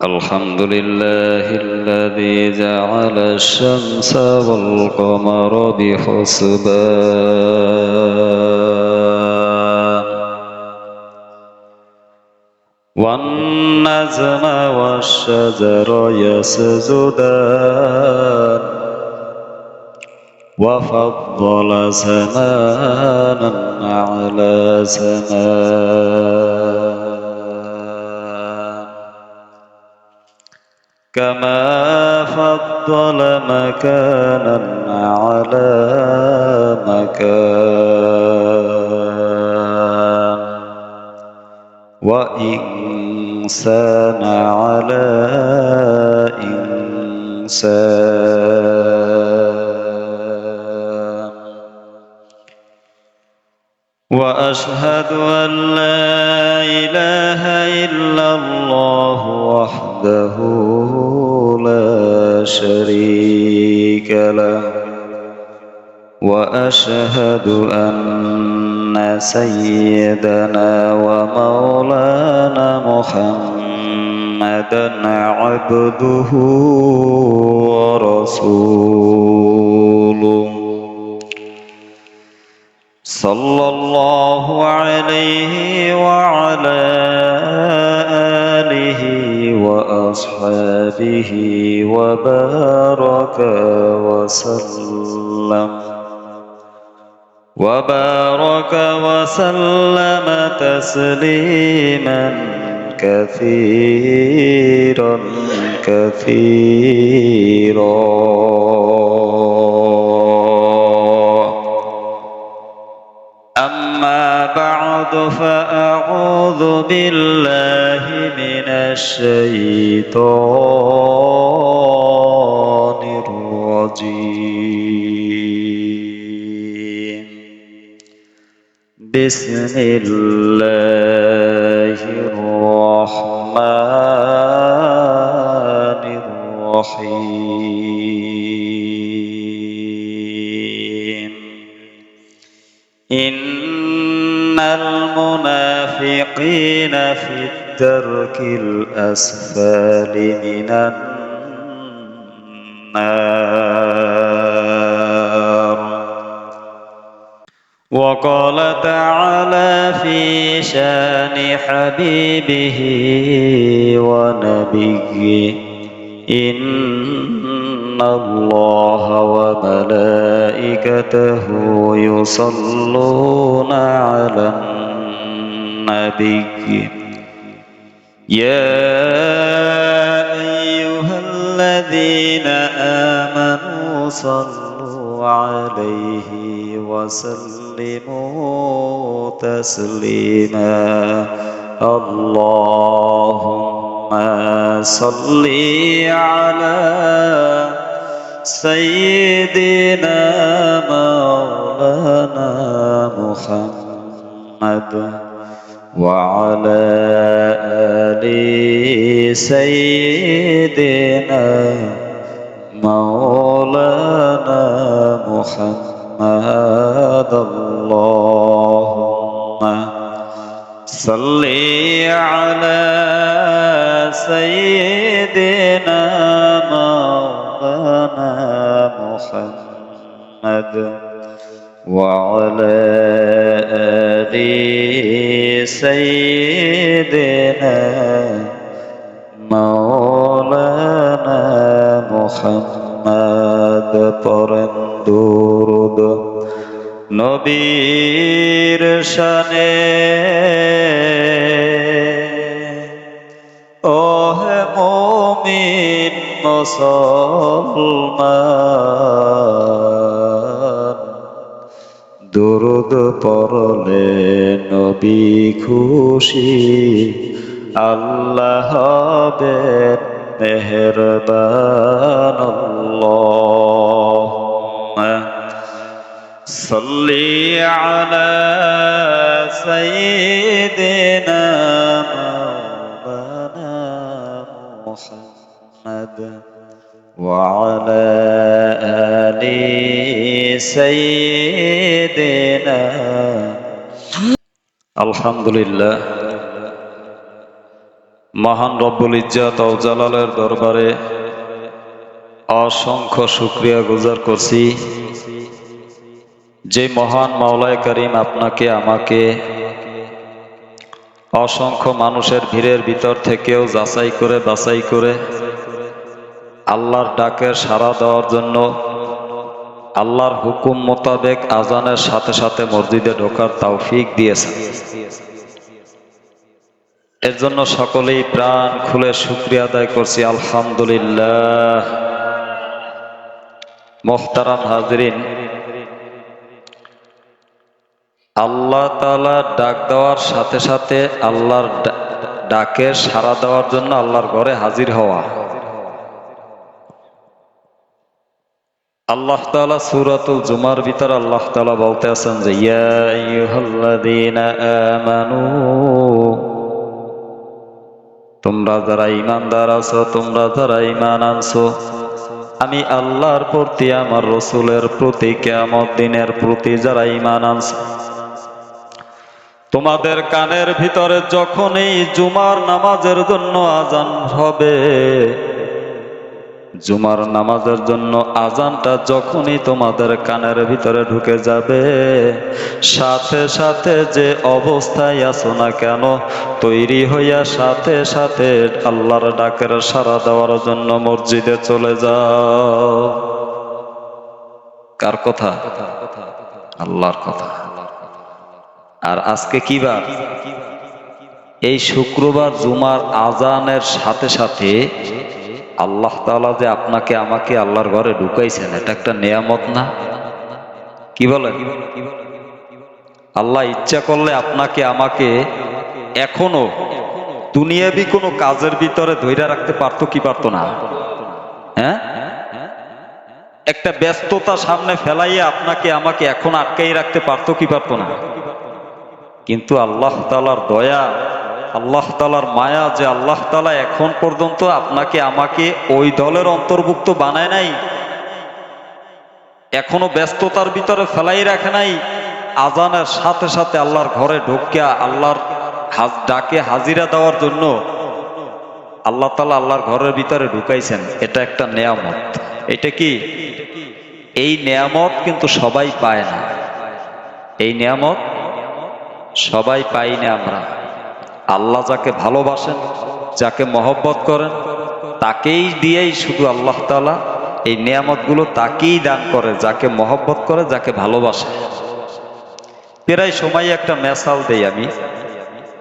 الحمد لله الذي جعل الشمس والقمر بحسبان والنجم والشجر يسجدان وفضل زمانا على زمان كما فضل مكانا على مكان وإنسان على إنسان وأشهد أن لا إله إلا الله وحده لا شريك له وأشهد أن سيدنا ومولانا محمدا عبده ورسوله صلى الله عليه وعلى آله وأصحابه وبارك وسلم تسليما كثيرا أما بعد فأعوذ بالله من الشيطان الرجيم بسم الله الرحمن الرحيم إن المنافقين في الدرك الأسفل من النار وقال تعالى في شان حبيبه ونبيه إن الله وملائكته يصلون على النبي يا أيها الذين آمنوا صلوا عليه وسلموا تسليما اللهم صل على سيدنا مولانا محمد وعلى آل سيدنا مولانا محمد اللهم صل على سيدنا مولانا محمد وعلى آل سيدنا مولانا محمد পড়েন দুরূদ নবীর শানে ওহে মুমিন মুসলমান দুরূদ পড়লে নবী খুশি আল্লাহ হবেন মেহেরবান আল্লাহুম্মা সাল্লি আলা সাইয়্যিদিনা মাওলানা মুহাম্মদ ওয়া আলা আলি সাইয়্যিদিনা আলহামদুলিল্লাহ মহান রব্বুল ইজ্জত ও জালালের দরবারে অসংখ্য শুকরিয়া গুজার করছি যে মহান মাওলায়ে কারীম আপনাকে আমাকে অসংখ্য মানুষের ভিড়ের ভিতর থেকেও যাচাই করে বাছাই করে আল্লাহর ডাকের সাড়া দেওয়ার জন্য আল্লাহর হুকুম মোতাবেক আজানের সাথে সাথে মসজিদে ঢোকার তৌফিক দিয়েছেন। এর জন্য সকলেই প্রাণ খুলে শুকরিয়া আদায় করছি, আলহামদুলিল্লাহ। মোহতারাম হাজরিন, আল্লাহ তাআলা ডাক দেওয়ার সাথে সাথে আল্লাহর ডাকে সাড়া দেওয়ার জন্য আল্লাহর ঘরে হাজির হওয়া। আল্লাহ তাআলা সূরাতুল জুমার ভিতর আল্লাহ তাআলা বলতে আছেন যে ইয়া আইয়ুহাল্লাযীনা আমানু, তোমরা যারা ঈমানদার আছো, তোমরা যারা ঈমান আনছো, আমি আল্লাহর প্রতি আমার রাসূলের প্রতি কিয়ামত দিনের প্রতি যারা ঈমান আনছো, তোমাদের কানের ভিতরে যখনই জুমার নামাজের জন্য আজান হবে, জুমার নামাজের জন্য আজানটা যখনই তোমাদের কানের ভিতরে ঢুকে যাবে, সাথে সাথে যে অবস্থায় আছো না কেন তৈরি হইয়া সাথে সাথে আল্লাহর ডাকের সাড়া দেওয়ার জন্য মসজিদে চলে যাও। কার কথা? আল্লাহর কথা। আর আজকে কি বার? এই শুক্রবার জুমার আজানের সাথে সাথে আল্লাহ তাআলা যে আপনাকে আমাকে আল্লাহর ঘরে ঢুকাইছেন, এটা একটা নিয়ামত না? কি বলেন? আল্লাহ ইচ্ছা করলে আপনাকে আমাকে এখনো দুনিয়াবি কোনো কাজের ভিতরে ধইরা রাখতে পারতো কি পারতো না? হ্যাঁ, একটা ব্যস্ততা সামনে ফেলাইয়া আপনাকে আমাকে এখন আটকাই রাখতে পারতো কি পারতো না? কিন্তু আল্লাহ তাআলার দয়া, আল্লাহ তাআলার মায়া যে আল্লাহ তাআলা এখন পর্যন্ত আপনাকে আমাকে ওই দলের অন্তর্ভুক্ত বানায় নাই, এখনো ব্যস্ততার ভিতরে ফেলাই রাখে নাই। আজানের সাথে সাথে আল্লাহর ঘরে ঢোকিয়া আল্লাহর ডাকে হাজিরা দেওয়ার জন্য আল্লাহ তাআলা আল্লাহর ঘরের ভিতরে ঢুকাইছেন। এটা একটা নেয়ামত। এটা কি? এই নেয়ামত কিন্তু সবাই পায় না। এই নেয়ামত সবাই পাই না আমরা। আল্লাহ যাকে ভালোবাসেন, যাকে মহব্বত করেন, তাকেই দিয়েই শুধু আল্লাহ তাআলা এই নিয়ামতগুলো তাকেই দান করে, যাকে মহব্বত করে, যাকে ভালোবাসে। প্রায় সময় একটা মেসাল দেই আমি,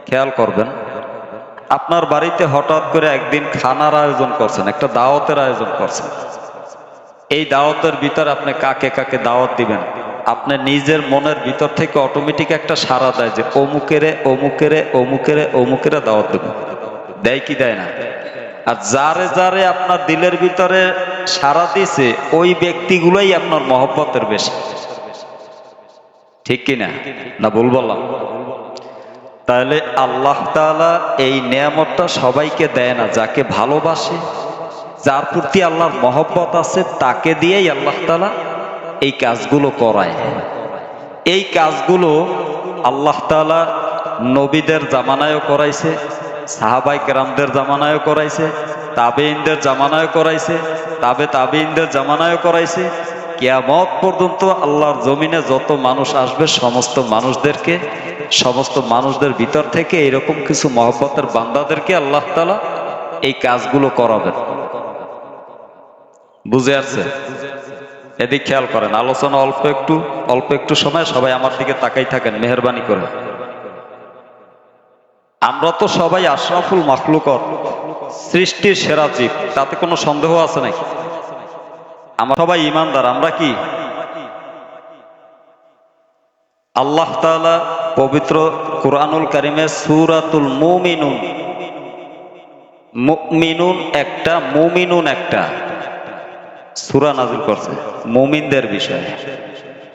খেয়াল করবেন। আপনার বাড়িতে হঠাৎ করে একদিন খানার আয়োজন করছেন, একটা দাওয়াতের আয়োজন করছেন। এই দাওয়াতের ভিতর আপনি কাকে কাকে দাওয়াত দিবেন, আপনার নিজের মনের ভিতর থেকে অটোমেটিক একটা সাড়া দেয় যে অমুকেরে অমুকেরে অমুকেরে অমুকেরে দাওয়াত দেব। দেয় কি দেয় না? আর যারে যারে আপনার দিলের ভিতরে সাড়া দিছে ওই ব্যক্তিগুলোই আপনার মহব্বতের বেশি। ঠিক কিনা? না ভুল বললাম? তাহলে আল্লাহ তাআলা এই নিয়ামতটা সবাইকে দেয় না। যাকে ভালোবাসে, যার প্রতি আল্লাহর মহব্বত আছে, তাকে দিয়েই আল্লাহ তাআলা এই কাজগুলো করায়। এই কাজগুলো আল্লাহ তাআলা নবীদের জামানায়ও করাইছে, সাহাবায়ে কেরামদের জামানায়ও করাইছে, তাবেঈনদের জামানায়ও করাইছে, তাবেঈনদের জামানায়ও করাইছে। কিয়ামত পর্যন্ত আল্লাহর জমিনে যত মানুষ আসবে সমস্ত মানুষদের ভিতর থেকে এরকম কিছু মহব্বতের বান্দাদেরকে আল্লাহ তাআলা এই কাজগুলো করাবেন। বুঝে আসছে? এদিক খেয়াল করেন। আলোচনা অল্প একটু সময়, সবাই আমার দিকে তাকাই থাকেন মেহেরবানি করে। আমরা তো সবাই আশরাফুল মাখলুকাত, সৃষ্টির সেরা জীব, তাতে কোনো সন্দেহ আছে নাকি? আমরা সবাই ঈমানদার। আমরা কি? আল্লাহ তাআলা পবিত্র কুরআনুল কারীমে সূরাতুল মুমিনুন একটা সূরা নাযিল করছে মুমিনদের বিষয়ে।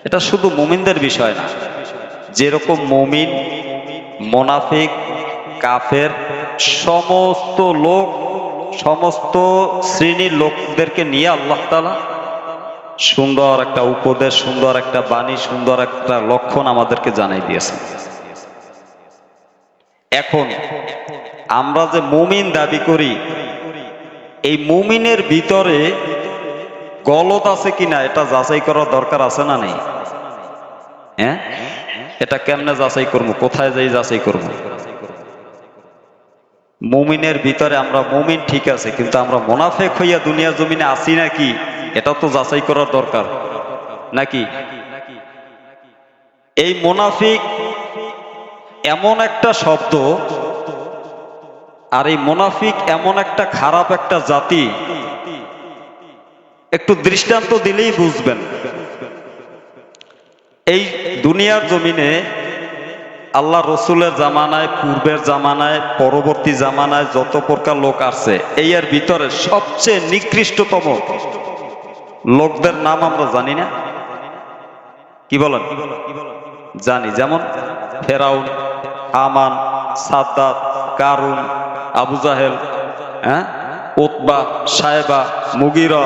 এটা শুধু মুমিনদের বিষয় না, যেরকম মুমিন, মুনাফিক, কাফের, সমস্ত লোক, সমস্ত শ্রেণীর লোকদেরকে নিয়ে আল্লাহ তাআলা সুন্দর একটা উপদেশ, সুন্দর একটা বাণী, সুন্দর একটা লক্ষণ আমাদেরকে জানাই দিয়েছেন। এখন আমরা যে মুমিন দাবি করি, এই মুমিনের ভিতরে গলত আছে কিনা এটা যাচাই করার দরকার আছে না নেই? হ্যাঁ, এটা কেমনে যাচাই করবো? কোথায় যাই যাচাই করবো? মুমিনের ভিতরে আমরা মুমিন ঠিক আছে, কিন্তু আমরা মুনাফিক হইয়া দুনিয়া জমিনে আছি নাকি, এটা তো যাচাই করার দরকার নাকি? এই মুনাফিক এমন একটা শব্দ, আর এই মুনাফিক এমন একটা খারাপ একটা জাতি, একটু দৃষ্টান্ত দিলেই বুঝবেন। এই দুনিয়ার জমিনে আল্লাহ রসুলের জামানায়, পূর্বের জামানায়, পরবর্তী জামানায় যত প্রকার লোক আছে, এই এর ভিতরে সবচেয়ে নিকৃষ্টতম লোকদের নাম আমরা জানি না? কি বলেন? জানি। যেমন ফেরাউন, হামান, সাদ্দাত, কারুন, আবু জাহেল, উতবা, সাহেবা, মুগিরা,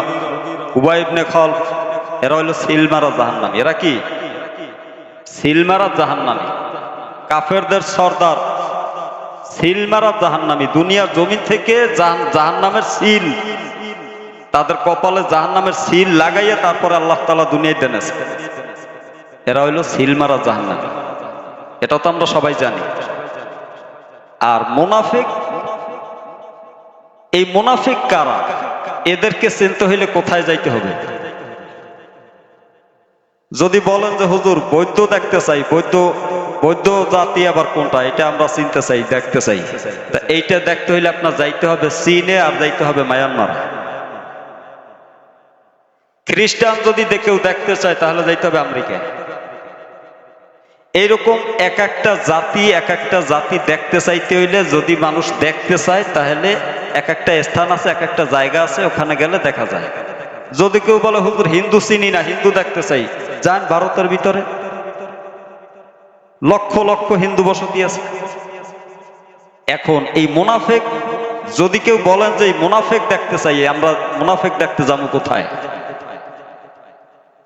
উবাই ইবনে খলফ, এরা হইল সিলমারা জাহান্নামী। এরা কি? সিলমারা জাহান্নামী, কাফেরদের সর্দার, সিলমারা জাহান্নামী। দুনিয়ার জমিন থেকে জাহান্নামের সিল, তাদের কপালে জাহান্নামের সিল লাগাইয়া তারপরে আল্লাহ তাআলা দুনিয়ায় এনেছে। এরা হইল সিলমারা জাহান্নামী, এটা তো আমরা সবাই জানি। আর মুনাফিক, এই মুনাফিক কারা? এদেরকে চিনতে হইলে কোথায় যাইতে হবে? যদি বলেন যে হুজুর বৈদ্য দেখতে চাই, বৈদ্য জাতি আবার কোনটা, এটা আমরা চিনতে চাই, দেখতে চাই, এইটা দেখতে হইলে আপনার যাইতে হবে চীনে, আর যাইতে হবে মায়ানমার। খ্রিস্টান যদি কেউ দেখতে চায় তাহলে যাইতে হবে আমেরিকায়। এইরকম এক একটা জাতি দেখতে চাইতে হইলে, যদি মানুষ দেখতে চায় তাহলে এক একটা স্থান আছে, এক একটা জায়গা আছে, ওখানে গেলে দেখা যায়। যদি কেউ বলে হুজুর হিন্দু চিনি না, হিন্দু দেখতে চাই, যান ভারতের ভিতরে লক্ষ লক্ষ হিন্দু বসতি আছে। এখন এই মুনাফিক, যদি কেউ বলেন যে এই মুনাফিক দেখতে চাই, আমরা মুনাফিক দেখতে যাবো কোথায়?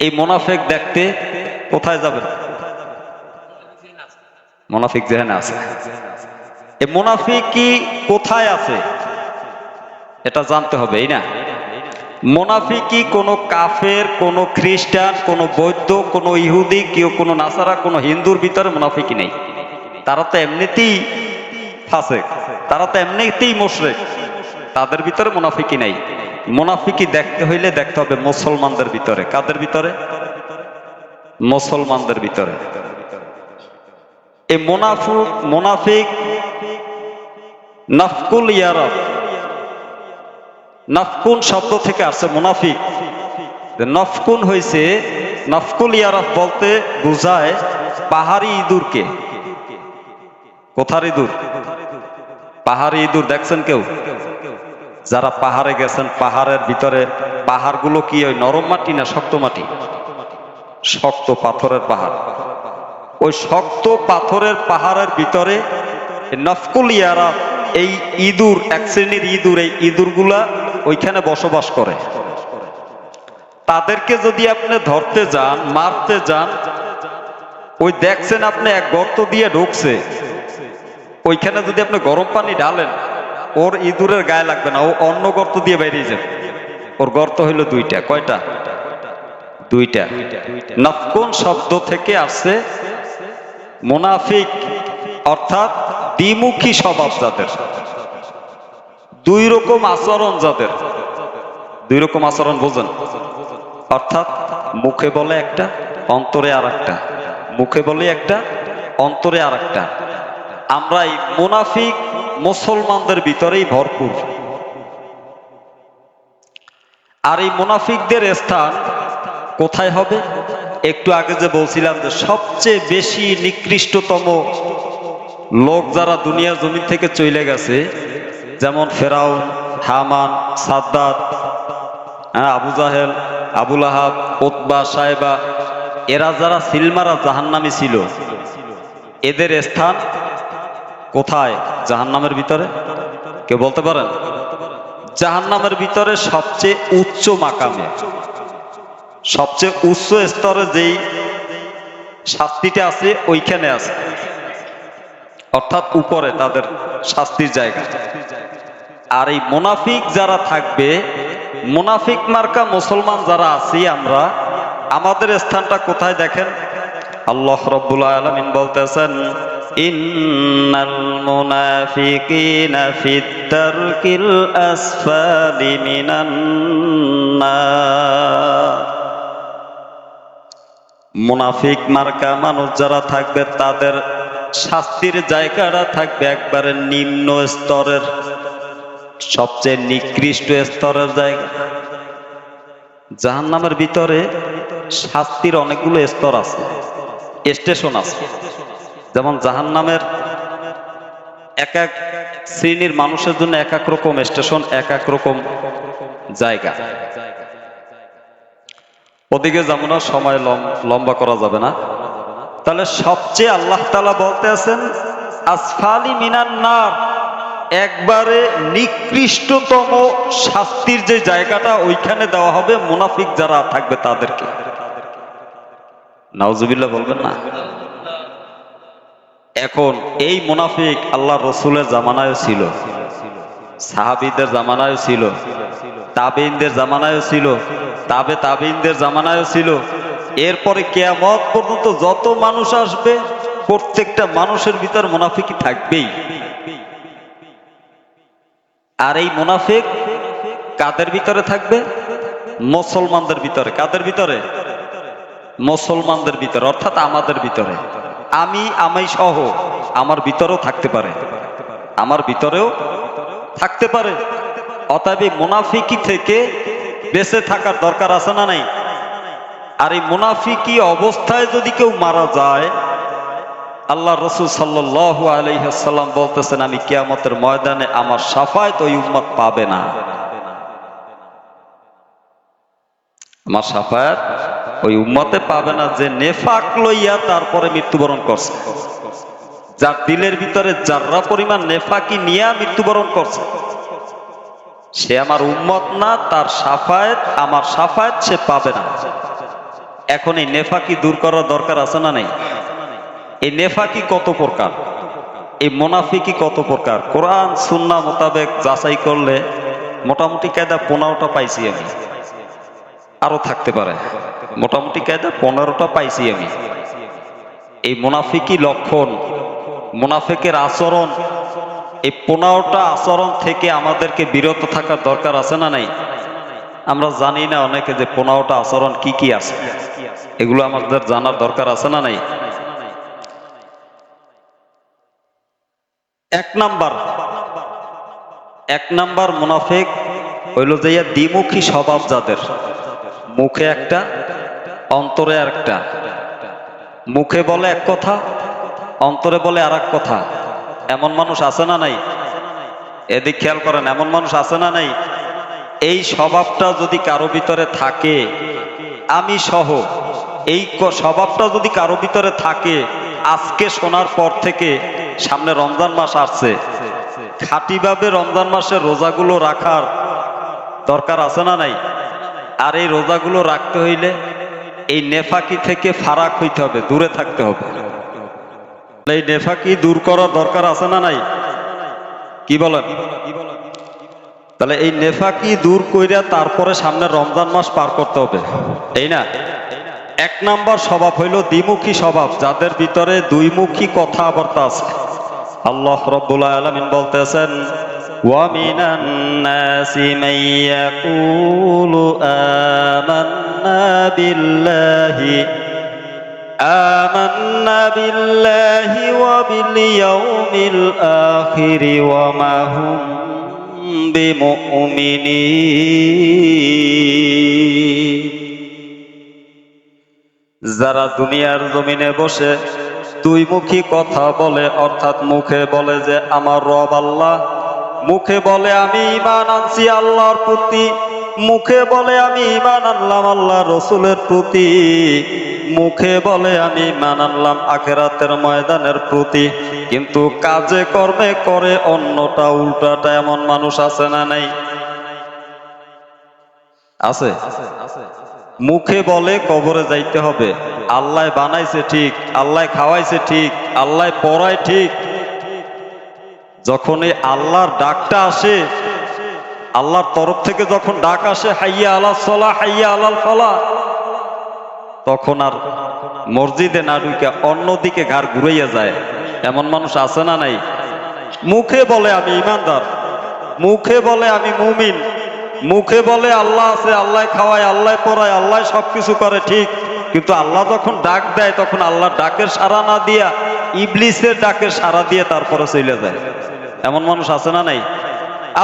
এই মুনাফিক দেখতে কোথায় যাবেন? মুনাফিক যেখানে আছে, এই মুনাফিক কি কোথায় আছে এটা জানতে হবে, এই না? মুনাফিক কি কোনো কাফের, কোনো খ্রিস্টান, কোনো বৌদ্ধ, কোনো ইহুদি, কেউ কোনো নাসারা, কোনো হিন্দুর ভিতরে মুনাফিকি নেই। তারা তো এমনিতেই ফাসেক, তারা তো এমনিতেই মুশরিক, তাদের ভিতরে মুনাফিকি নেই। মুনাফিকি দেখতে হইলে দেখতে হবে মুসলমানদের ভিতরে। কাদের ভিতরে? মুসলমানদের ভিতরে। এই মুনাফিক নাফকুল ইয়ারাব, নাফকুন শব্দ থেকে আসছে মুনাফিক। নফকুন হইছে, নফকুল ইয়ারাব বলতে বোঝায় পাহাড়ি ইঁদুরকে। কোথার ইঁদুর? পাহাড়ি ইঁদুর দেখছেন কেউ? যারা পাহাড়ে গেছেন, পাহাড়ের ভিতরে, পাহাড়গুলো কি ওই নরম মাটি না শক্ত মাটি? শক্ত পাথরের পাহাড়। ওই শক্ত পাথরের পাহাড়ের ভিতরে নফকুল ইয়ারাব, এই ইঁদুর, এক শ্রেণীর ইঁদুর, এই ইঁদুরগুলা ওইখানে বসবাস করে। তাদেরকে যদি আপনি ধরতে যান, মারতে যান, ওই দেখছেন আপনি এক গর্ত দিয়ে ঢুকছে, ওইখানে যদি আপনি গরম পানি ঢালেন, ওর ইঁদুরের গায়ে লাগবে না, ও অন্য গর্ত দিয়ে বেরিয়ে যাবে। ওর গর্ত হইল দুইটা। কয়টা? দুইটা। নফকুন শব্দ থেকে আসছে মুনাফিক, অর্থাৎ দ্বিমুখী স্বভাব যাদের, দুই রকম আচরণ যাদের। দুই রকম আচরণ বোঝেন? অর্থাৎ মুখে বলে একটা, অন্তরে আর একটা। মুখে বলে একটা, অন্তরে আর একটা। আমরা এই মুনাফিক মুসলমানদের ভিতরেই ভরপুর। আর এই মুনাফিকদের স্থান কোথায় হবে? একটু আগে যে বলছিলাম যে সবচেয়ে বেশি নিকৃষ্টতম লোক যারা দুনিয়ার জমিন থেকে চলে গেছে, যেমন ফেরাউন, হামান, সাদ্দাত, আবু জাহেল, আবুল আহাব, উতবা, সাহেবা, এরা যারা সিলমারা জাহান্নামী ছিল, এদের স্থান কোথায় জাহান্নামের ভিতরে? কেউ বলতে পারেন? জাহান্নামের ভিতরে সবচেয়ে উচ্চ মাকামে, সবচেয়ে উচ্চ স্তরে যেই শাস্তিটা আছে ওইখানে আছে। অর্থাৎ উপরে তাদের শাস্তির জায়গা। আর এই মুনাফিক যারা থাকবে, মুনাফিক মার্কা মুসলমান যারা আছি আমরা, আমাদের স্থানটা কোথায় দেখেন? আল্লাহ রাব্বুল আলামিন বলতেছেন, ইন্নাল মুনাফিকিনা ফিদ দারকিল আসফালি মিনান নার। মুনাফিক মার্কা মানুষ যারা থাকবে তাদের শাস্তির জায়গাটা থাকবে একবারে নিম্ন স্তরের, সবচেয়ে নিকৃষ্ট স্তরের জায়গা। জাহান্নামের ভিতরে শাস্তির অনেকগুলো স্তর আছে, স্টেশন আছে। যেমন জাহান্নামের এক এক শ্রেণীর মানুষের জন্য এক এক রকম স্টেশন, এক এক রকম জায়গা। ওদিকে যেমন সময় লম্বা করা যাবে না। তাহলে সবচেয়ে আল্লাহ তাআলা বলতে আছেন আসফালি মিনান নার, একবারে নিকৃষ্টতম শাস্তির যে জায়গাটা ওইখানে দেওয়া হবে মুনাফিক যারা থাকবে তাদেরকে। নাউজুবিল্লাহ বলবেন না? এখন এই মুনাফিক আল্লাহ রসুলের জামানায়ও ছিল, সাহাবীদের জামানায়ও ছিল, তাবেঈনদের জামানায়ও ছিল, তাবেঈনদের জামানায়ও ছিল। এরপরে কিয়ামত পর্যন্ত যত মানুষ আসবে প্রত্যেকটা মানুষের ভিতর মুনাফিকই থাকবেই। আর এই মুনাফিক কাদের ভিতরে থাকবে? মুসলমানদের ভিতরে। কাদের ভিতরে? মুসলমানদের ভিতরে, অর্থাৎ আমাদের ভিতরে। আমি সহ আমার ভিতরেও থাকতে পারে, আমার ভিতরেও থাকতে পারে। অতএব মুনাফিকি থেকে বেঁচে থাকার দরকার আছে না নাই? আর এই মুনাফিকি অবস্থায় যদি কেউ মারা যায়, আল্লাহ রসুল সাল্লাল্লাহু আলাইহি ওয়াসাল্লাম বলতেছেন, আমি কিয়ামতের ময়দানে আমার শাফায়াত ওই উম্মত পাবে না। আমার শাফায়াত ওই উম্মতে পাবে না যে নেফাক লইয়া তারপরে মৃত্যুবরণ করছে, যার দিলের ভিতরে যাররা পরিমাণ নেফাকি নিয়ে মৃত্যুবরণ করছে, সে আমার উম্মত না, তার শাফায়াত, আমার শাফায়াত সে পাবে না। এখন এই নেফাকি দূর করার দরকার আছে না নাই? এই নেফাকি কত প্রকার, এই মুনাফিকি কত প্রকার, কোরআন সুন্নাহ মোতাবেক যাচাই করলে মোটামুটি কায়দা 15টা পাইছি আমি, আরো থাকতে পারে, মোটামুটি কায়দা 15টা পাইছি আমি। এই মুনাফিকি লক্ষণ, মুনাফিকের আচরণ, এই 15টা আচরণ থেকে আমাদেরকে বিরত থাকার দরকার আছে না নাই? আমরা জানি না অনেকে যে 15টা আচরণ কি কি আছে, এগুলো আমাদের জানার দরকার আছে না নাই? এক নাম্বার মুনাফিক হইল যে দ্বিমুখী স্বভাব, যাদের মুখে একটা অন্তরে আর একটা, মুখে বলে এক কথা অন্তরে বলে আর এক কথা। এমন মানুষ আছে না নাই? এদিক খেয়াল করেন, এমন মানুষ আছে না নাই? এই স্বভাবটা যদি কারো ভিতরে থাকে, আমি সহ এই স্বভাবটা যদি কারো ভিতরে থাকে, আজকে শোনার পর থেকে সামনে রমজান মাস আসছে, খাঁটিভাবে রমজান মাসের রোজাগুলো রাখার দরকার আছে না নাই? আর এই রোজাগুলো রাখতে হইলে এই নেফাকি থেকে ফারাক হইতে হবে, দূরে থাকতে হবে। এই নেফাকি দূর করার দরকার আছে না নাই? কি বলেন? তাহলে এই নেফাকি দূর কইরা তারপরে সামনে রমজান মাস পার করতে হবে, এই না? এক নাম্বার স্বভাব হইল দ্বিমুখী স্বভাব, যাদের ভিতরে দুইমুখী কথাবার্তা আছে। আল্লাহ রাব্বুল আলামিন বলতেছেন, ওয়া মিনান নাসি মান ইয়াকুলু আমান্না বিল্লাহি ওয়া বিল ইয়াউমিল আখির ওয়া মা হুম বিমুমিনিন। যারা দুনিয়ার জমিনে বসে দুইমুখী কথা বলে, অর্থাৎ মুখে বলে যে আমার রব আল্লাহ, মুখে বলে আমি ঈমান আনছি আল্লাহর প্রতি, মুখে বলে আমি ঈমান আনলাম আল্লাহ রসুলের প্রতি, মুখে বলে আমি ঈমান আনলাম আখিরাতের ময়দানের প্রতি, কিন্তু কাজে কর্মে করে অন্যটা, উল্টাটা। এমন মানুষ আছে না নাই? আছে। মুখে বলে কবরে যাইতে হবে, আল্লাহ বানাইছে ঠিক, আল্লাহ খাওয়াইছে ঠিক, আল্লাহ পড়ায় ঠিক, যখন এই আল্লাহর ডাকটা আসে, আল্লাহর তরফ থেকে যখন ডাক আসে, হাইয়া আলাল সালাহ হাইয়া আলাল ফালাহ, তখন আর মসজিদে না ঢুকে অন্যদিকে ঘাড় ঘুরাইয়া যায়। এমন মানুষ আছে না নাই? মুখে বলে আমি ইমানদার, মুখে বলে আমি মুমিন, মুখে বলে আল্লাহ আছে, আল্লাহ খাওয়ায়, আল্লাহ পড়ায়, আল্লাহ সবকিছু করে, ঠিক। কিন্তু আল্লাহ যখন ডাক দেয় তখন আল্লাহর ডাকের সাড়া না দিয়া ইবলিসের ডাকের সাড়া দিয়ে তারপরে চলে যায়। এমন মানুষ আছে না নাই?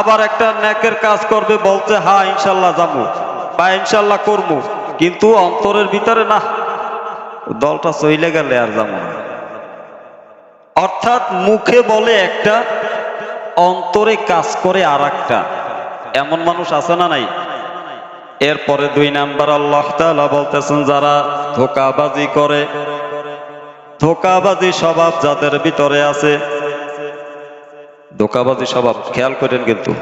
আবার একটা নেকের কাজ করবে, বলছে হ্যাঁ ইনশাল্লাহ যাবো বা ইনশাল্লাহ করবো, কিন্তু অন্তরের ভিতরে না, দলটা চলে গেলে আর যাবো না। অর্থাৎ মুখে বলে একটা, অন্তরে কাজ করে আর একটা। এমন মানুষ আছে না নাই? এরপরে 2 নাম্বার আল্লাহ তাআলা বলতেছেন, যারা ধোঁকাবাজি করে, ধোঁকাবাজি স্বভাব যাদের ভিতরে আছে, ধোঁকাবাজি স্বভাব, খেয়াল করেন কিন্তু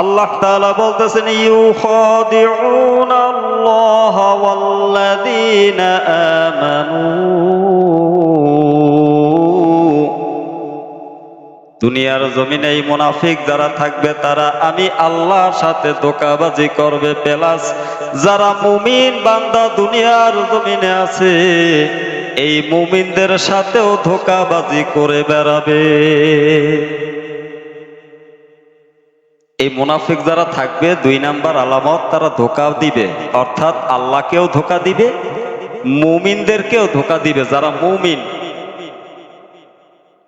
আল্লাহ তাআলা বলতেছেন, ইউখাদিউনাল্লাহ ওয়াল্লাযীনা আমানু, দুনিয়ার জমিনে এই মুনাফিক যারা থাকবে তারা আমি আল্লাহর সাথে ধোঁকাবাজি করবে, প্লাস যারা মুমিন বান্দা দুনিয়ার জমিনে আছে এই মুমিনদের সাথেও ধোঁকাবাজি করে বেড়াবে। এই মুনাফিক যারা থাকবে 2 নাম্বার আলামত, তারা ধোঁকা দিবে, অর্থাৎ আল্লাহকেও ধোঁকা দিবে, মুমিনদেরকেও ধোঁকা দিবে। যারা মুমিন,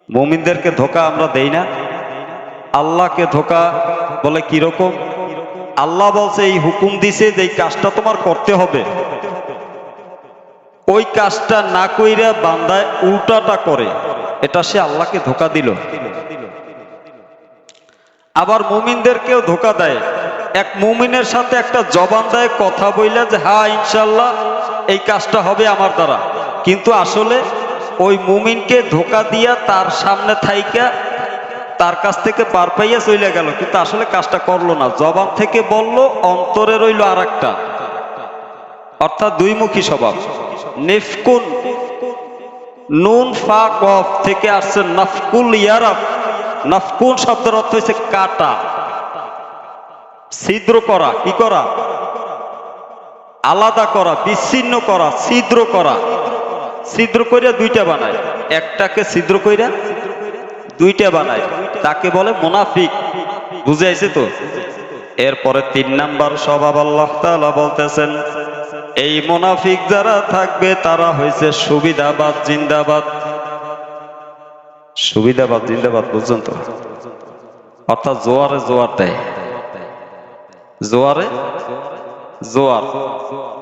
মুমিনদেরকে ধোঁকা আমরা দেই না, আল্লাহকে ধোঁকা বলে কিরকম? আল্লাহ বলছে এই হুকুম দিছে যে এই কাজটা তোমার করতে হবে, ওই কাজটা না কইরা বান্দায় উল্টাটা করে, এটা সে আল্লাহকে ধোঁকা দিল। আবার মুমিনদেরকেও ধোঁকা দেয়, এক মুমিনের সাথে একটা জবান দেয় কথা বইলা যে হ্যাঁ ইনশাল্লাহ এই কাজটা হবে আমার দ্বারা, কিন্তু আসলে ওই মুমিনকে ধোঁকা দিয়া তার সামনে থাইকা তার কাছ থেকে পার পাইয়া চলে গেল, কিন্তু আসলে কাজটা করলো না, জবান থেকে বলল, অন্তরে রইল আর একটা। অর্থাৎ 2মুখী স্বভাব। নিফকুন, নুন ফা কফ থেকে আসছে নাফকুল ইয়ারাফ। নাফকুন শব্দের অর্থ হচ্ছে কাটা, ছিদ্র করা, কি করা? আলাদা করা, বিচ্ছিন্ন করা, ছিদ্র করা। ছিদ্র কইরা 2টা বানায়, একটাকে ছিদ্র কইরা 2টা বানায়, তাকে বলে মুনাফিক। বুঝে আইছে তো? এরপরে 3 নাম্বার স্বভাব আল্লাহ তাআলা বলতেছেন, এই মুনাফিক যারা থাকবে তারা হইছে সুবিধাবাদ জিন্দাবাদ। সুবিধাবাদ জিন্দাবাদ, বুঝছেন তো? অর্থাৎ জোয়ারে জোয়ার দেয়, জোয়ারে জোয়ার।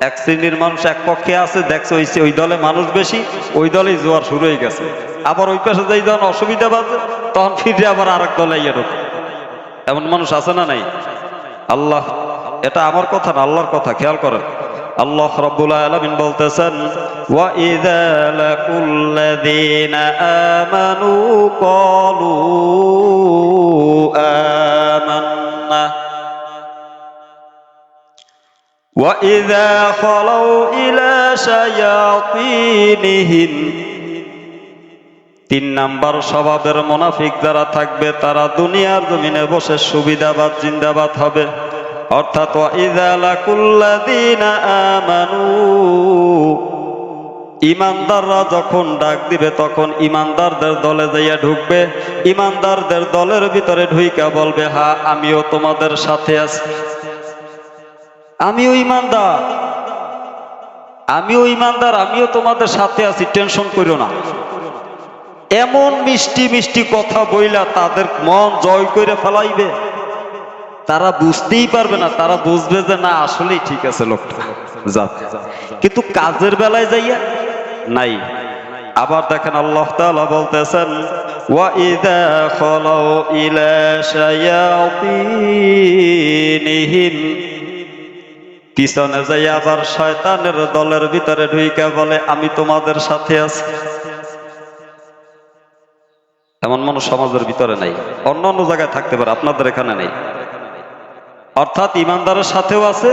এক শ্রেণীর মানুষ এক পক্ষে আছে, দেখছে ওই দলে মানুষ বেশি, ওই দলেই জোয়ার শুরু হয়ে গেছে। আবার ওই পাশে যাই যখন অসুবিধা বাজে তখন ফিরে আবার আরেক দলে ইয়ে ঢোকে। এমন মানুষ আছে না নাই? আল্লাহ, এটা আমার কথা না, আল্লাহর কথা, খেয়াল করেন। আল্লাহ রাব্বুল আলামিন বলতেছেন, ওয়া ইযা লাকুল্লাযীনা আমানু ক্বালু আমান্না ওয়া ইযা খালাউ ইলা শায়াতিনিহিম। 3 নাম্বার স্বভাবের মুনাফিক যারা থাকবে তারা দুনিয়ার জমিনে বসে সুবিধাবাদ জিন্দাবাদ হবে। অর্থাৎ ওয়া ইযা লাকুল্লাযীনা আমানু, ইমানদাররা যখন ডাক দিবে তখন ইমানদারদের দলে যাইয়া ঢুকবে, ইমানদারদের দলের ভিতরে ঢুইকা বলবে হ্যাঁ আমিও তোমাদের সাথে আছি, আমিও ইমানদার, আমিও ইমানদার, আমিও তোমাদের সাথে আছি, টেনশন করো না। এমন মিষ্টি মিষ্টি কথা বইলা তাদের মন জয় করে ফেলাইবে, তারা বুঝতেই পারবে না, তারা বুঝবে যে না আসলেই ঠিক আছে লোকটা যাচ্ছে, কিন্তু কাজের বেলায় যাইয়া নাই। আবার দেখেন আল্লাহ তাআলা বলতেছেন, ওয়া ইযা খালাউ ইলা শায়াতিনিহিম, পিছনে যাই আবার শয়তানের দলের ভিতরে ঢুইকা বলে আমি তোমাদের সাথে আছি। এমন মানুষ সমাজের ভিতরে নাই, অন্য অন্য জায়গায় থাকতে পারে, আপনাদের এখানে নেই। অর্থাৎ ইমানদারের সাথেও আছে,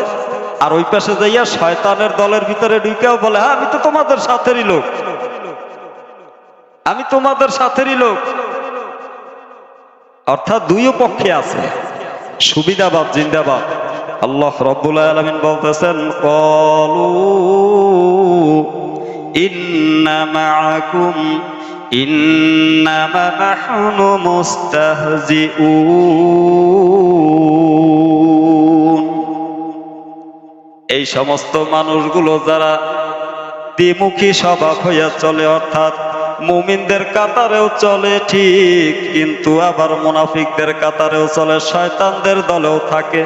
আর ওই পাশে যাইয়া শয়তানের দলের ভিতরে ঢুইকাও বলে হ্যাঁ আমি তো তোমাদের সাথেরই লোক, আমি তোমাদের সাথেরই লোক। অর্থাৎ দুইও পক্ষে আছে, সুবিধাবাদ জিন্দাবাদ। আল্লাহ রাব্বুল আলামিন বলতেছেন, ক্বালু ইন্না মাআকুম ইন্নামা নাহনু মুস্তাহজিউন। এই সমস্ত মানুষগুলো যারা দ্বিমুখী স্বভাব হইয়া চলে, অর্থাৎ মুমিনদের কাতারেও চলে ঠিক, কিন্তু আবার মুনাফিকদের কাতারেও চলে, শয়তানদের দলেও থাকে।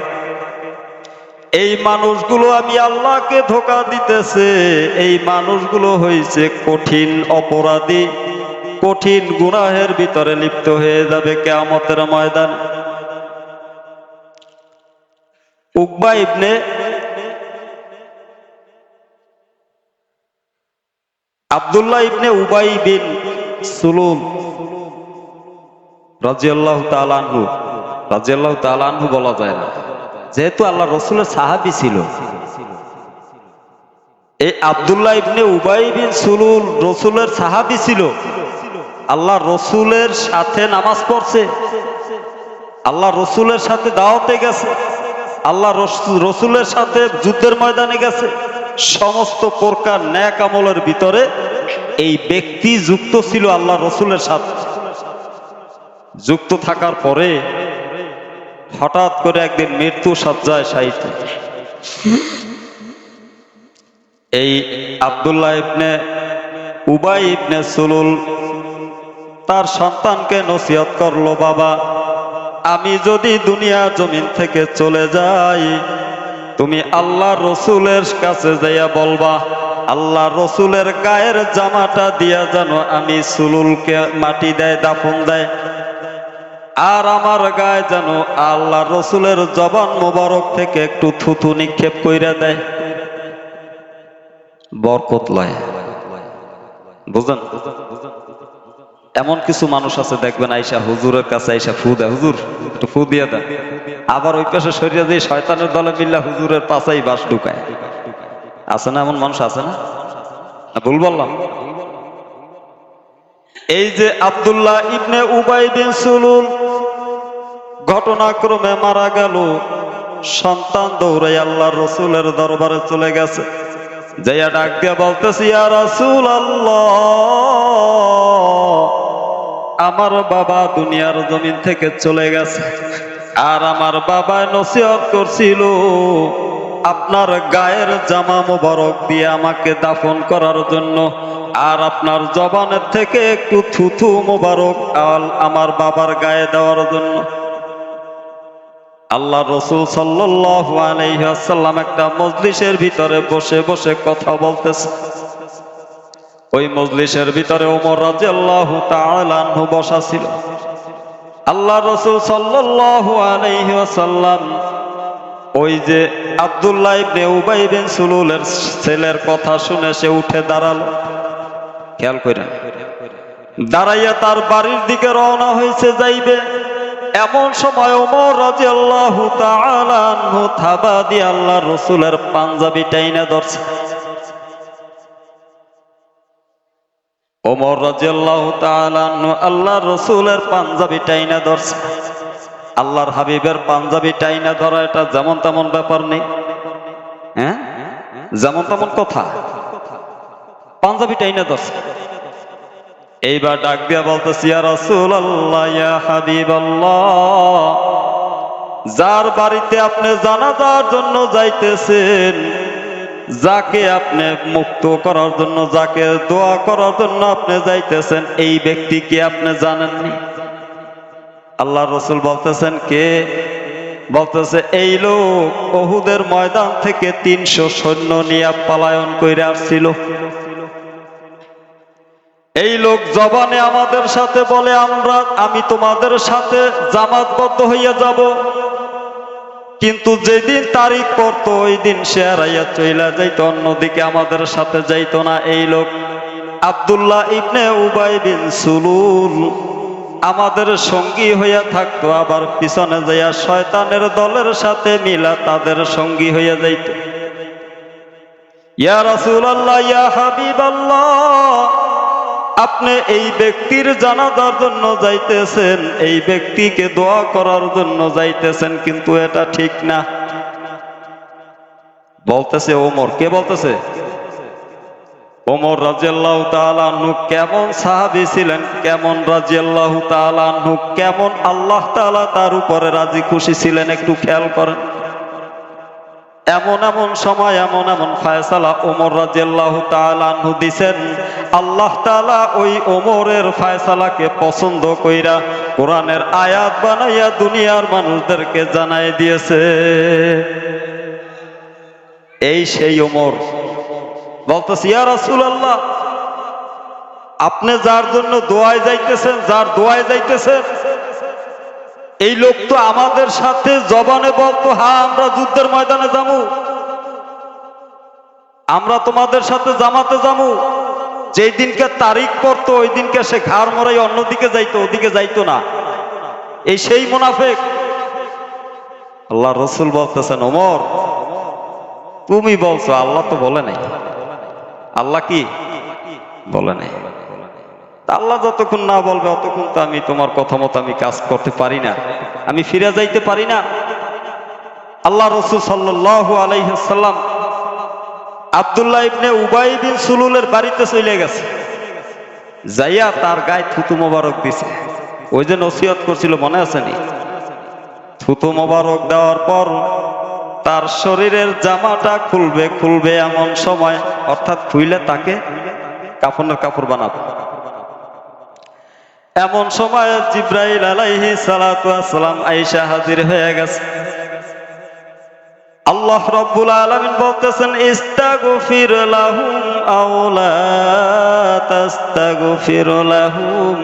এই মানুষগুলো আমি আল্লাহকে ধোঁকা দিতেছে। এই মানুষগুলো হইছে কঠিন অপরাধী, কঠিন গুনাহের ভিতরে লিপ্ত হয়ে যাবে কিয়ামতের ময়দান। উকবা ইবনে আব্দুল্লাহ ইবনে উবাই বিন সুলুল রাদিয়াল্লাহু তাআলা আনহু, রাদিয়াল্লাহু তাআলা আনহু বলা যায় না, যেহেতু আল্লাহ রসুলের সাহাবী ছিল। এই আব্দুল্লাহ ইবনে উবাই বিন সুলুল রসুলের সাহাবী ছিল। আল্লাহ রসুলের সাথে নামাজ পড়ছে, আল্লাহ রসুলের সাথে দাওয়াতে গেছে, আল্লাহ রসুলের সাথে যুদ্ধের ময়দানে গেছে। সমস্ত প্রকার নেক আমলের ভিতরে এই ব্যক্তি যুক্ত ছিল আল্লাহ রসুলের সাথে। যুক্ত থাকার পরে হঠাৎ করে একদিন মৃত্যু সজ্জায় শায়িত। এই আব্দুল্লাহ ইবনে উবাই ইবনে সুলুল তার সন্তানকে নসিহত করলো, বাবা আমি যদি দুনিয়া জমিন থেকে চলে যাই, তুমি আল্লাহ রসুলের কাছে যাইয়া বলবা আল্লাহ রসুলের গায়ের জামাটা দিয়া যেন আমি সুলুলকে মাটি দেয়, দাফন দেয়, আর আমার গায়ে যেন আল্লাহ রসুলের জবান মোবারক থেকে একটু থুথু নিক্ষেপ কইরা দেয়, বরকত লয়। বুঝলেন? এমন কিছু মানুষ আছে দেখবেন আইসা হুজুরের কাছে আইসা ফু দেয়, হুজুর একটু ফু দিয়ে দেন, আবার ওই পাশে সরিয়ে দিয়ে শয়তানের দলে মিল্লা হুজুরের পাশেই বাস ঢুকায়। আছে না এমন মানুষ? আছে না? ভুল বললাম? এই যে আব্দুল্লাহ ইবনে উবাই বিন সুলুল ঘটনাক্রমে মারা গেল, সন্তান দৌড়াই আল্লাহ রসুলের দরবারে চলে গেছে, যাইয়া ডাক দিয়া বলতেছি, ইয়া রাসূলুল্লাহ, আমার বাবা দুনিয়ার জমিন থেকে চলে গেছে, আর আমার বাবা নসিহত করছিল আপনার গায়ের জামা মোবারক দিয়ে আমাকে দাফন করার জন্য, আর আপনার জবানের থেকে একটু থুথু মোবারক আমার বাবার গায়ে দেওয়ার জন্য। আল্লাহ রসুল সাল্লাল্লাহু আলাইহি ওয়াসাল্লাম একটা মজলিসের ভিতরে বসে বসে কথা বলতেছে। ওই মজলিসের ভিতরে ওমর রাদিয়াল্লাহু তাআলা আনহু বসা ছিল। আল্লাহ রসুল সাল্লাল্লাহু আলাইহি ওয়াসাল্লাম ওই যে আব্দুল্লাহ ইবনে উবাই বিন সুলুলের ছেলের কথা শুনে সে উঠে দাঁড়ালো। খেয়াল কইরা দাঁড়াইয়া তার বাড়ির দিকে রওনা হয়েছে যাইবে। এমন সময় ওমর রাদিয়াল্লাহু তাআলা আনহু থাবা দিয়ে আল্লাহ রসুলের পাঞ্জাবি টাইনা ধরছে। ওমর রাদিয়াল্লাহু তাআলা আনহু আল্লাহ রসুলের পাঞ্জাবি টাইনা ধরছে। আল্লাহর হাবিবের পাঞ্জাবি টাইনা ধরা এটা যেমন তেমন ব্যাপার নেই, হ্যাঁ, যেমন তেমন কথা। পাঞ্জাবি টাইনা ধরছে। এইবার ডাক দিয়া বলতেছি, ইয়া রাসূলুল্লাহ, ইয়া হাবিবাল্লাহ, যার বাড়িতে আপনি জানাজার জন্য যাইতেছেন, যাকে আপনি মুক্ত করার জন্য, যাকে দোয়া করার জন্য আপনি যাইতেছেন, এই ব্যক্তি কি আপনি জানেননি? আল্লাহ রসুল বলতেছেন, কে? বলতেছে, এই লোক উহুদের ময়দান থেকে 300 সৈন্য নিয়ে পলায়ন কইরা আসছিল। এই লোক জবানে আমাদের সাথে বলে আমি তোমাদের সাথে জামাতবদ্ধ হইয়া যাব, কিন্তু যেদিন তারিখ পড়তো ওই দিন সে হারাইয়া চইলা যাইতো, অন্যদিকে আমাদের সাথে যাইতো না। এই লোক আব্দুল্লাহ ইবনে উবাই বিন সুলুল আমাদের সঙ্গী হইয়া থাকতো, আবার পিছনে যাইয়া শয়তানের দলের সাথে মিলা তাদের সঙ্গী হইয়া যাইত। ইয়া রাসূলুল্লাহ, ইয়া হাবিবাল্লাহ, আপনি এই ব্যক্তির জানাজার জন্য যাইতেছেন, এই ব্যক্তিকে দোয়া করার জন্য যাইতেছেন, কিন্তু এটা ঠিক না। বলতেছে ওমর। কে বলতেছে? ওমর রাদিয়াল্লাহু তাআলা আনহু কেমন সাহাবী ছিলেন, কেমন রাদিয়াল্লাহু তাআলা আনহু কেমন আল্লাহ তাআলা তার উপরে রাজি খুশি ছিলেন, একটু খেয়াল করেন। এমন এমন সময় এমন এমন ফায়সালা ওমর রাদিয়াল্লাহু তাআলা আনহু দিছেন, আল্লাহ তাআলা ওই ওমরের ফায়সালাকে পছন্দ কইরা কোরআনের আয়াত বানাইয়া দুনিয়ার মানুষদেরকে জানাই দিয়েছে। এই সেই ওমর। বলতেছি, ইয়া রাসূলুল্লাহ, আপনি যার জন্য দোয়ায় যাইতেছেন, যার দোয়ায় যাইতেছেন, এই লোক তো আমাদের সাথে জবানে বলতো, হ্যাঁ আমরা যুদ্ধের ময়দানে যাবো, আমরা তোমাদের সাথে জামাতে যাবো। যেই দিনকে তারিখ পড়তো ওই দিনকে সে ঘাড় মরাই অন্যদিকে যাইতো, ওদিকে যাইতো না। এই সেই মুনাফিক। আল্লাহ রসুল বলতেছেন, ওমর তুমি বলছো, আল্লাহ তো বলে নাই। আল্লাহ কি বলে নাই? আল্লাহ যতক্ষণ না বলবে অতক্ষণ তো আমি তোমার কথা মতো আমি কাজ করতে পারি না, আমি ফিরে যাইতে পারি না। আল্লাহ রসুল সাল্লাল্লাহু আলাইহি ওয়াসাল্লাম আব্দুল্লাহ ইবনে উবাই বিন সুলুলের বাড়িতে চলে গেছে, যাইয়া তার গায়ে থুতু মোবারক দিছে। ওই যে নসিহত করছিল, মনে আছে নি? থুতু মোবারক দেওয়ার পর তার শরীরের জামাটা খুলবে খুলবে এমন সময়, অর্থাৎ খুইলে তাকে কাফনের কাপড় বানাবে, এমন সময় জিব্রাইল আলাইহিস সালাতু ওয়াস সালাম আয়েশা হাজির হয়ে গেছে। আল্লাহ রাব্বুল আলামিন বলতেছেন, ইস্তাগফির লাহুম আও লা তাস্তাগফির লাহুম।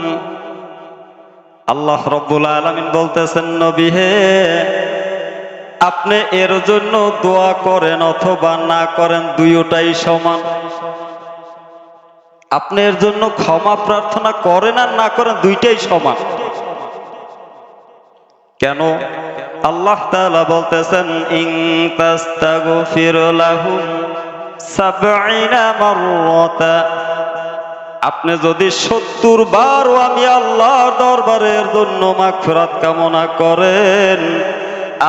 আল্লাহ রাব্বুল আলামিন বলতেছেন, নবী হে, আপনি এর জন্য দোয়া করেন অথবা না করেন, দুইটাই সমান। আপনি এর জন্য ক্ষমা প্রার্থনা করেন আর না করেন, দুইটাই সমান। কেন? আল্লাহ তাআলা বলতেছেন, ইন তাস্তাগফির লাহুম ৭০ মাররাতা, আপনি যদি ৭০ বারও আমি আল্লাহর দরবারের জন্য মাগফিরাত কামনা করেন,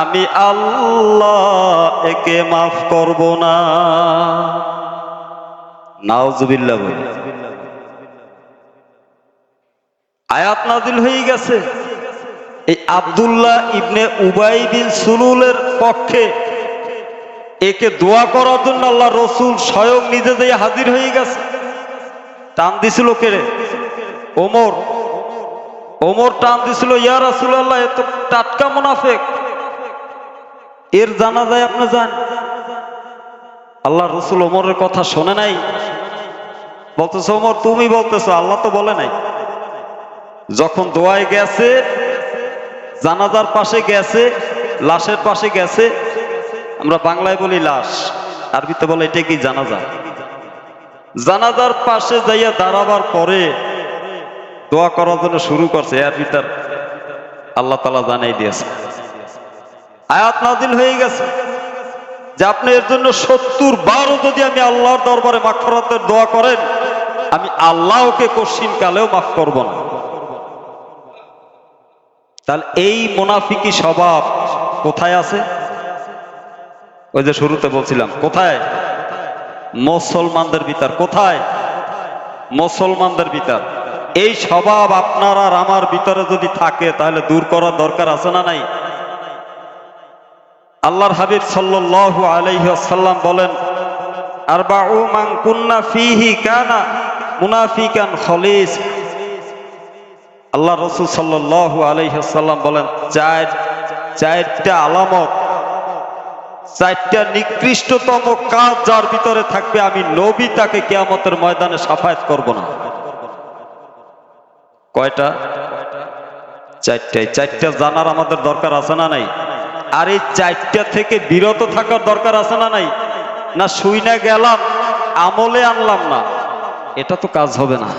আমি আল্লাহ একে মাফ করব না। নাউজুবিল্লাহ বলি। আয়াত নাযিল হয়ে গেছে এই আব্দুল্লাহ ইবনে উবাই বিন সুলুলের পক্ষে। একে দোয়া করার জন্য আল্লাহ রসুল স্বয়ং নিজে দিয়ে হাজির হয়ে গেছে। টান দিছিল কে রে? ওমর। ওমর টান দিছিল, ইয়া রাসূলুল্লাহ, এ তো টাটকা মুনাফিক, এর জানাজায় আপনি যান। আল্লাহ রসুল ওমরের কথা শোনে নাই, বলতেছে, ওমর তুমি বলতেছো, আল্লাহ তো বলে নাই। যখন দোয়ায় গেছে, জানাজার পাশে গেছে, লাশের পাশে গেছে, আমরা বাংলায় বলি লাশ, আরবিতে বলে এটা কি জানাজা। জানাজার পাশে যাইয়া দাঁড়াবার পরে দোয়া করার জন্য শুরু করছে, এর ভিতর আল্লাহ তাআলা জানাই দিয়েছে, আয়াত নাযিল হয়ে গেছে যে আপনি এর জন্য ৭০ বারও যদি আমি আল্লাহর দরবারে মাগফিরাতের দোয়া করেন, আমি আল্লাহকে কশিন কালেও মাফ করব না। তাহলে এই মুনাফিকি স্বভাব কোথায় আছে? ওই যে শুরুতে বলছিলাম, কোথায়? মুসলমানদের ভিতর। কোথায়? মুসলমানদের ভিতর। এই স্বভাব আপনার আর আমার ভিতরে যদি থাকে, তাহলে দূর করার দরকার আছে না নাই? আল্লাহর হাবিব সাল্লাল্লাহু আলাইহি ওয়াসাল্লাম বলেন, আরবাউ মান কুন্না ফীহি কানা মুনাফিকান খালিস। আল্লাহ রাসূল সাল্লাল্লাহু আলাইহি ওয়াসাল্লাম বলেন, চারটা আলামত, চারটা নিকৃষ্টতম কাজ যার ভিতরে থাকবে, আমি নবী তাকে কিয়ামতের ময়দানে শাফায়াত করব না। কয়টা? চারটাই। চারটা জানার আমাদের দরকার আছে না নাই? আর এই চারটা থেকে বিরত থাকার দরকার আছে না নাই? না শুইনা গেলাম, আমলে আনলাম না, এটা তো কাজ হবে না।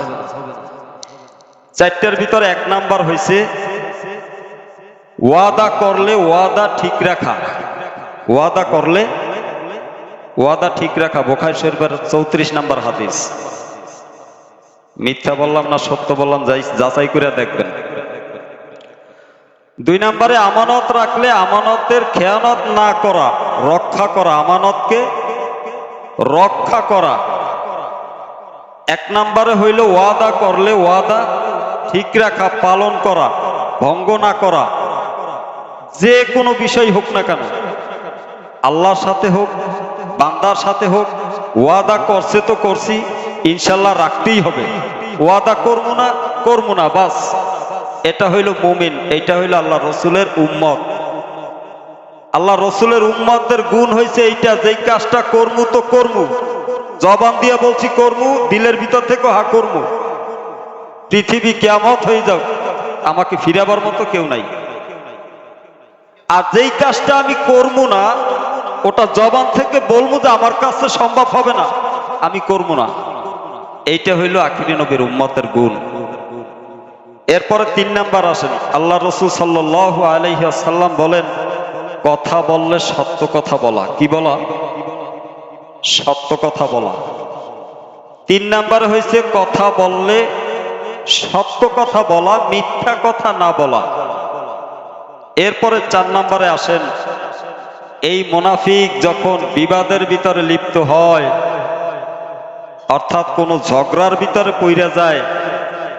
চারটার ভিতরে ১ নাম্বার হইছে ওয়াদা করলে ওয়াদা ঠিক রাখা। ওয়াদা করলে ওয়াদা ঠিক রাখা, বুখারী শরীফের ৩৪ নাম্বার হাদিস। মিথ্যা বললাম না সত্য বললাম যাচাই করে দেখবেন। 2 নম্বরে আমানত রাখলে আমানতের খেয়ানত না করা, রক্ষা করা, আমানতকে রক্ষা করা। 1 নম্বরে হইল ওয়াদা করলে ওয়াদা ঠিক রাখা, পালন করা, ভঙ্গ না করা। যে কোনো বিষয় হোক না কেন, আল্লাহর সাথে হোক বান্দার সাথে হোক, ওয়াদা করছে তো করছি, ইনশাল্লাহ রাখতেই হবে। ওয়াদা করবো না বাস। এটা হইল মুমিন, এটা হইল আল্লাহ রসুলের উম্মত। আল্লাহ রসুলের উম্মতের গুণ হয়েছে এইটা, যেই কাজটা করমু তো করমু, জবান দিয়া বলছি করমু, দিলের ভিতর থেকে হা করমু। পৃথিবী কিয়ামত হয়ে যাও, আমাকে ফিরাবার মতো কেউ নাই। আর যেই কাজটা আমি করবো না, ওটা জবান থেকে বলবো যে আমার কাছে সম্ভব হবে না, আমি করবো না। এইটা হইল আখিরি নবীর উম্মতের গুণ। এরপরে 3 নাম্বার আসেন, আল্লাহ রসুল সাল্লাল্লাহু আলাইহি ওয়াসাল্লাম বলেন, কথা বললে সত্য কথা বলা। কি বলা? সত্য কথা বলা। 3 নাম্বার হয়েছে কথা বললে সত্য কথা বলা, মিথ্যা কথা না বলা। এরপরে 4 নাম্বারে আসেন, এই মুনাফিক যখন বিবাদের ভিতরে লিপ্ত হয়, অর্থাৎ কোনো ঝগড়ার ভিতরে পইরা যায়,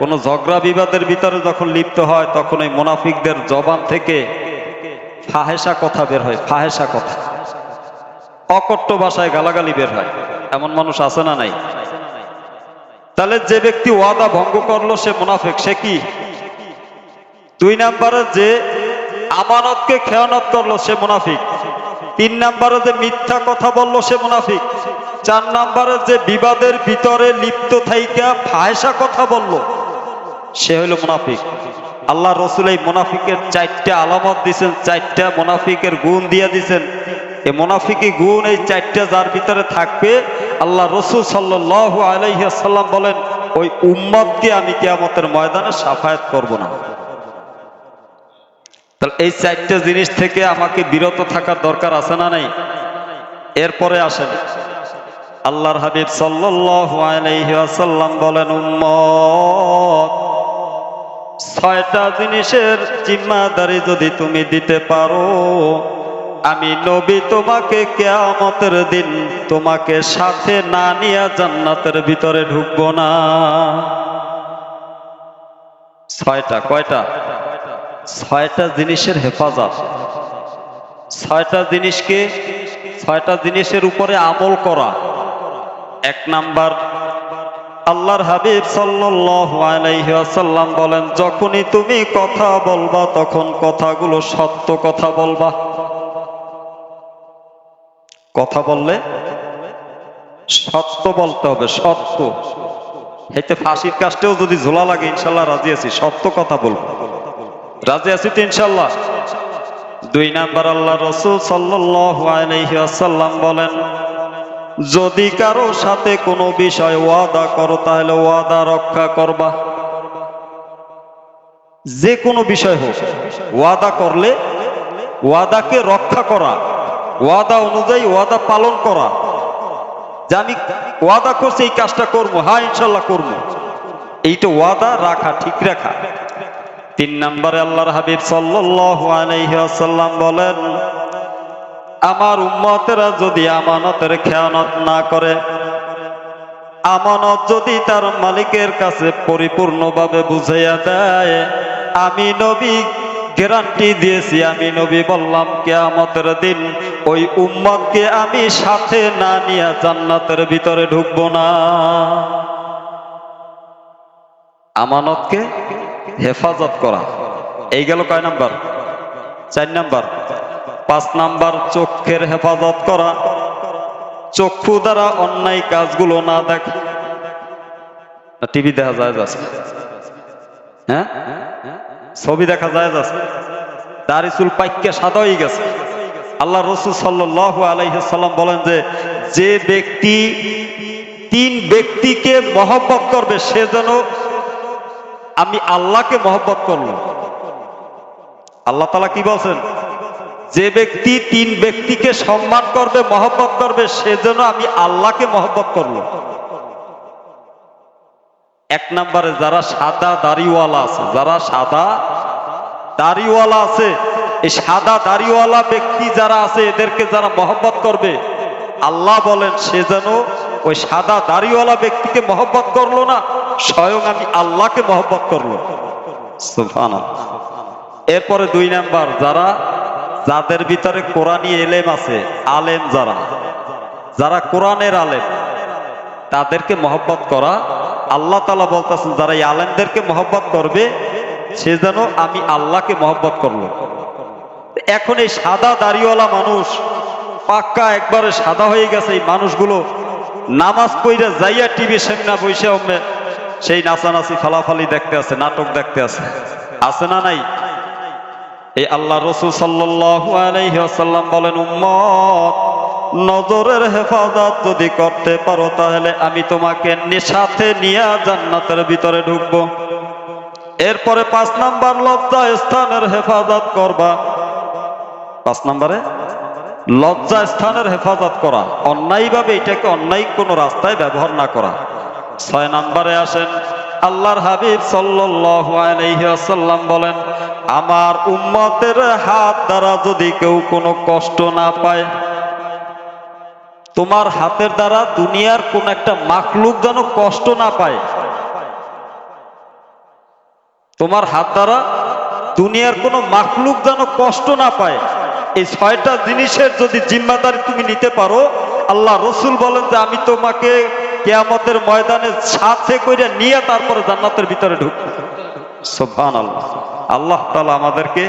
কোনো ঝগড়া বিবাদের ভিতরে যখন লিপ্ত হয়, তখন এই মুনাফিকদের জবান থেকে ফাহেসা কথা বের হয়। ফাহেসা কথা, অকট্য ভাষায় গালাগালি বের হয়। এমন মানুষ আছে না নাই? তাহলে যে ব্যক্তি ওয়াদা ভঙ্গ করলো সে মুনাফিক। সে কি? 2 নাম্বারে যে আমানতকে খেয়ানত করলো সে মুনাফিক। 3 নাম্বারে যে মিথ্যা কথা বললো সে মুনাফিক। 4 নাম্বারে যে বিবাদের ভিতরে লিপ্ত থাইকা ফাহেসা কথা বললো সে হইল মুনাফিক। আল্লাহ রসুল এই মুনাফিকের 4টা আলামত দিয়েছেন, 4টা মুনাফিকের গুণ দিয়ে দিয়েছেন। এই মুনাফিকি গুণ এই 4টা যার ভিতরে থাকবে, আল্লাহ রসুল সাল্লাল্লাহু আলাইহি ওয়াসাল্লাম বলেন, ওই উম্মতকে আমি কিয়ামতের ময়দানে শাফায়াত করব না। তাহলে এই 4টা জিনিস থেকে আমাকে বিরত থাকার দরকার আছে না নাই? এরপরে আসেন, আল্লাহর হাবিব সাল্লাল্লাহু আলাইহি ওয়াসাল্লাম বলেন, উম্মত 6টা জিনিসের জিম্মাদারি যদি তুমি দিতে পারো, আমি নবী তোমাকে কিয়ামতের দিন তোমাকে সাথে না নিয়ে জান্নাতের ভিতরে ঢুকবো না। 6টা। কয়টা? 6টা জিনিসের হেফাজত। 6টা জিনিসকে, 6টা জিনিসের উপরে আমল করা। 1 নাম্বার, আল্লাহর হাবিব সাল্লাল্লাহু আলাইহি ওয়াসাল্লাম বলেন, যখনই তুমি কথা বলবা তখন কথাগুলো সত্য কথা বলবা। কথা বললে সত্য বলতে হবে, সত্য। এতে ফাঁসির কাজটাও যদি ঝোলা লাগে ইনশাল্লাহ রাজি আছি, সত্য কথা বলবো। রাজি আছি তো ইনশাল্লাহ? 2 নাম্বার, আল্লাহ রসুল সাল্লাল্লাহু আলাইহি ওয়াসাল্লাম বলেন, যদি কারো সাথে কোনো বিষয় ওয়াদা করো তাহলে ওয়াদা রক্ষা করবা। যে কোনো বিষয় হোক, ওয়াদা করলে ওয়াদাকে রক্ষা করা, ওয়াদা অনুযায়ী ওয়াদা পালন করা। যে আমি ওয়াদা করছি এই কাজটা করবো, হ্যাঁ ইনশাল্লাহ করবো, এইটা ওয়াদা রাখা, ঠিক রাখা। 3 নম্বরে আল্লাহর হাবিব সাল্লাল্লাহু আলাইহি ওয়াসাল্লাম বলেন, আমার উম্মতেরা যদি আমানতের খেয়ানত না করে, আমানত যদি তার মালিকের কাছে পরিপূর্ণভাবে বুঝাইয়া দেয়, আমি নবী গ্যারান্টি দিয়েছি, আমি নবী বললাম, কিয়ামতের দিন ওই উম্মতকে আমি সাথে না নিয়ে জান্নাতের ভিতরে ঢুকবো না। আমানতকে হেফাজত করা, এই গেল কয় নাম্বার? 4 নাম্বার। 5 নাম্বার, চোখের হেফাজত করা, চক্ষু দ্বারা অন্যায় কাজগুলো না দেখা। টিভি দেখা যায় যাচ্ছে, হ্যাঁ ছবি দেখা যায় যাচ্ছে, দাড়ি চুল পাইকে সাদা হয়ে গেছে। আল্লাহ রসুল সাল্লাল্লাহু আলাইহি ওয়াসাল্লাম বলেন যে ব্যক্তি 3 ব্যক্তিকে মহব্বত করবে সে যেন আমি আল্লাহকে মহব্বত করলো। আল্লাহ তাআলা কি বলছেন? যে ব্যক্তি 3 ব্যক্তিকে সম্মান করবে, মহব্বত করবে, সে যেন আমি আল্লাহকে মহব্বত করলো। এক নম্বরে যারা সাদা দাড়িওয়ালা আছে, যারা সাদা দাড়িওয়ালা আছে, এই সাদা দাড়িওয়ালা ব্যক্তি যারা আছে এদেরকে যারা মহব্বত করবে, আল্লাহ বলেন সে যেন ওই সাদা দাড়িওয়ালা ব্যক্তিকে মহব্বত করলো না, স্বয়ং আমি আল্লাহকে মহব্বত করলো। সুবহানাল্লাহ। এরপরে দুই নাম্বার, যাদের ভিতরে কোরআনী এলেম আছে, আলেম যারা কোরআনের আলেম, তাদেরকে মহব্বত করা। আল্লাহ তাআলা বলতেছেন যারা এই আলেমদেরকে মহব্বত করবে সে যেন আমি আল্লাহকে মহব্বত করলো। এখন এই সাদা দাড়িওয়ালা মানুষ পাক্কা একবারে সাদা হয়ে গেছে, এই মানুষগুলো নামাজ পড়ে যাইয়া টিভির সামনে বসে সেই নাচানাচি ফালাফালি দেখতে আছে, নাটক দেখতে আছে না নাই? এই আল্লাহ রাসূল সাল্লাল্লাহু আলাইহি ওয়াসাল্লাম বলেন, উম্মত নজরের হেফাজত যদি করতে পারো তাহলে আমি তোমাকে সাথে নিয়ে জান্নাতের ভিতরে ঢুকবো। এরপরে 5 নাম্বার, লজ্জা স্থানের হেফাজত করবা। 5 নম্বরে লজ্জা স্থানের হেফাজত করা, অন্যায়ভাবে এটাকে অন্যায় কোনো রাস্তায় ব্যবহার না করা। 6 নম্বরে আসেন, আল্লাহর হাবিব সাল্লাল্লাহু আলাইহি ওয়াসাল্লাম বলেন, আমার উম্মতের হাত দ্বারা যদি কেউ কোনো কষ্ট না পায়, তোমার হাতের দ্বারা দুনিয়ার কোন একটা মাখলুক যেন কষ্ট না পায়, তোমার হাত দ্বারা দুনিয়ার কোন মাখলুক যেন কষ্ট না পায়। এই 6টা জিনিসের যদি জিম্মাদারি তুমি নিতে পারো, আল্লাহ রসুল বলেন যে আমি তোমাকে কিয়ামতের ময়দানে সাথে করে নিয়ে তারপরে জান্নাতের ভিতরে ঢুকবো। সুবহানাল্লাহ। আল্লাহ তাআলা আমাদেরকে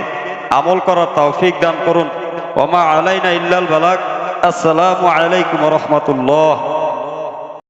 আমল করার তৌফিক দান করুন। ওয়া মা আলাইনা ইল্লাল বালাগ। আসসালামু আলাইকুম ওয়া রাহমাতুল্লাহ।